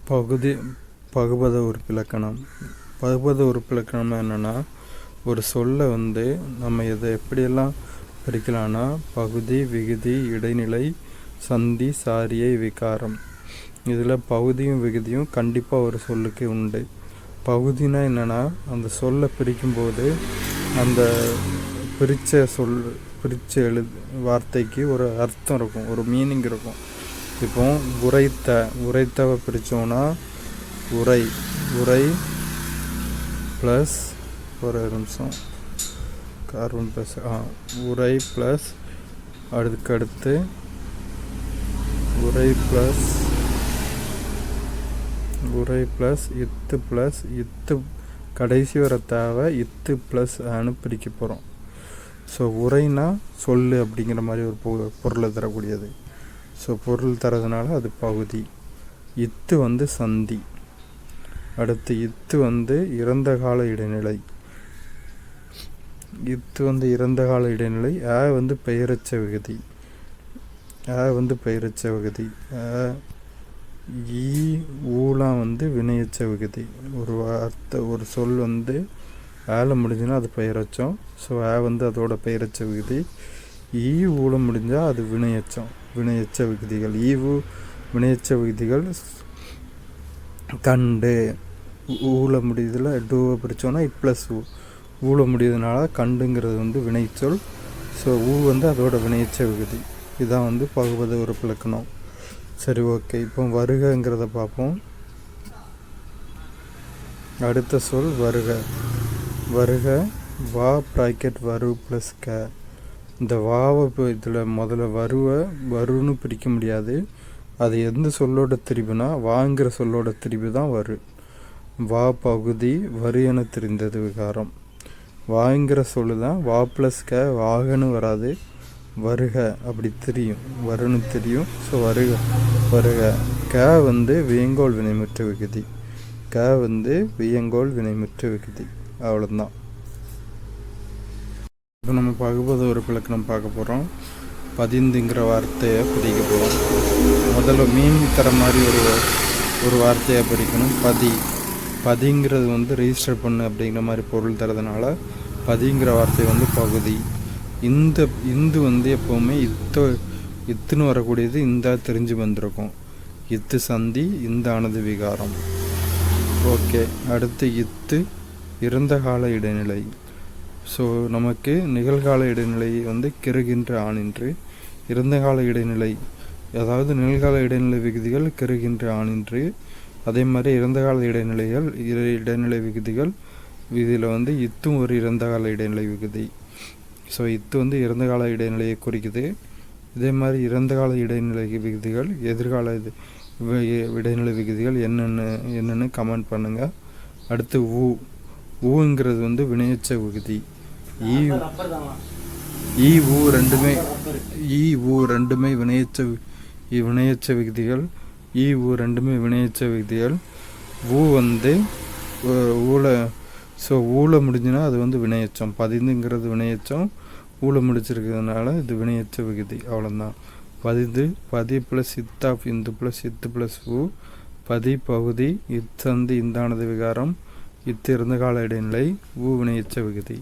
பகுதி பகுபத உறுப்பிலக்கணம். பகுபத உறுப்பிலக்கணம் என்னென்னா, ஒரு சொல்லை நம்ம இதை எப்படியெல்லாம் பிரிக்கலாம்னா, பகுதி, விகுதி, இடைநிலை, சந்தி, சாரியை, விகாரம். இதில் பகுதியும் விகுதியும் கண்டிப்பாக ஒரு சொல்லுக்கு உண்டு. பகுதினா என்னென்னா, அந்த சொல்லை பிரிக்கும்போது அந்த பிரித்த வார்த்தைக்கு ஒரு அர்த்தம் இருக்கும், ஒரு மீனிங் இருக்கும். இப்போ உரைத்தவை பிரித்தோன்னா உரை ப்ளஸ் ஒரு நிமிஷம் கார்பன் ப்ளஸ் உரை ப்ளஸ் அதுக்கடுத்து உரை ப்ளஸ் இத்து கடைசி வர தேவை இத்து ப்ளஸ் பிரிக்க போகிறோம். ஸோ உரைனா சொல்லு அப்படிங்கிற மாதிரி ஒரு பொருளை தரக்கூடியது. ஸோ பொருள் தரதுனால அது பகுதி. இத்து சந்தி. அடுத்து இத்து இறந்த கால இடைநிலை. இறந்த கால இடைநிலை. பெயரச்ச விகுதி. பெயரச்ச விகுதி. ஊலாம் வினையச்ச விகுதி. ஒரு சொல் ஆல முடிஞ்சுன்னா அது பெயரச்சம். ஸோ அதோட பெயரச்ச விகுதி. ஊல முடிஞ்சால் அது வினையச்ச விகுதிகள். வினையச்ச விகுதிகள் கண்டு. ஊல முடியுதுல, டூவை பிரித்தோன்னா ப்ளஸ் ஊல முடியுதுனால கண்டுங்கிறது வினைச்சொல். ஸோ அதோட வினையச்ச விகுதி. இதான் பகுபத உறுப்பிலக்கணம். சரி, ஓகே. இப்போ வருகங்கிறத பார்ப்போம். அடுத்த சொல் வருக. வா ப்ராக்கெட் வரு ப்ளஸ் க. இந்த வாவை இதில் முதல்ல வருன்னு பிரிக்க முடியாது. அது எந்த சொல்லோட திரிபுனா வாங்கிற சொல்லோட திரிபு தான் வரு. வா பகுதி வரு என தெரிந்தது விகாரம். வாங்கிற சொல்லு தான் வா ப்ளஸ் க. வாகன்னு வராது, வருக அப்படி தெரியும், வருன்னு தெரியும். ஸோ வருக. க வியங்கோல் வினைமுற்ற விகுதி. வியங்கோல் வினைமுற்ற விகுதி. அவ்வளோதான். இப்போ நம்ம பகுபத உறுப்பிலக்கணம் பார்க்க போகிறோம். பதிந்துங்கிற வார்த்தையை பிரிக்க போகிறோம். முதல்ல மீன் தர மாதிரி ஒரு வார்த்தையை பிரிக்கணும். பதிங்கிறது ரெஜிஸ்டர் பண்ணு அப்படிங்கிற மாதிரி பொருள் தரதுனால பதிங்கிற வார்த்தை பகுதி. இந்து எப்போவுமே இத்துன்னு வரக்கூடியது இந்த தெரிஞ்சு வந்திருக்கும். இத்து சந்தி, இந்தானது விகாரம். ஓகே. அடுத்து இத்து இறந்த கால இடைநிலை. ஸோ நமக்கு நிகழ்கால இடைநிலை கெருகின்ற ஆணின்று, இறந்த கால இடைநிலை அதாவது நிகழ்கால இடைநிலை விகுதிகள் கெருகின்ற ஆணின்று. அதே மாதிரி இறந்த கால இடைநிலை விகுதிகள் இதில் இத்தும் ஒரு இறந்த கால இடைநிலை விகுதி. ஸோ இத்து இறந்த கால இடைநிலையை குறிக்குது. இதே மாதிரி இறந்த கால இடைநிலை விகுதிகள் எதிர்கால இடைநிலை விகுதிகள் என்னென்னு கமெண்ட் பண்ணுங்கள். அடுத்து ஊங்கிறது வினையச்ச விகுதி. ரெண்டுமே வினையச்ச விகுதிகள். ரெண்டுமே வினையச்ச விகுதிகள். ஊல முடிஞ்சுன்னா அது வினையச்சம். பதிந்துங்கிறது வினையச்சம். ஊல முடிச்சிருக்கிறதுனால இது வினையச்ச விகுதி. அவ்வளோதான். பதி ப்ளஸ் இத் ஆஃப் இந்து ப்ளஸ் இத்து ப்ளஸ் பகுதி. இத்தந்தி இந்தானது விகாரம். இத்து இறந்த கால இடைநிலை. வினையச்ச விகுதி.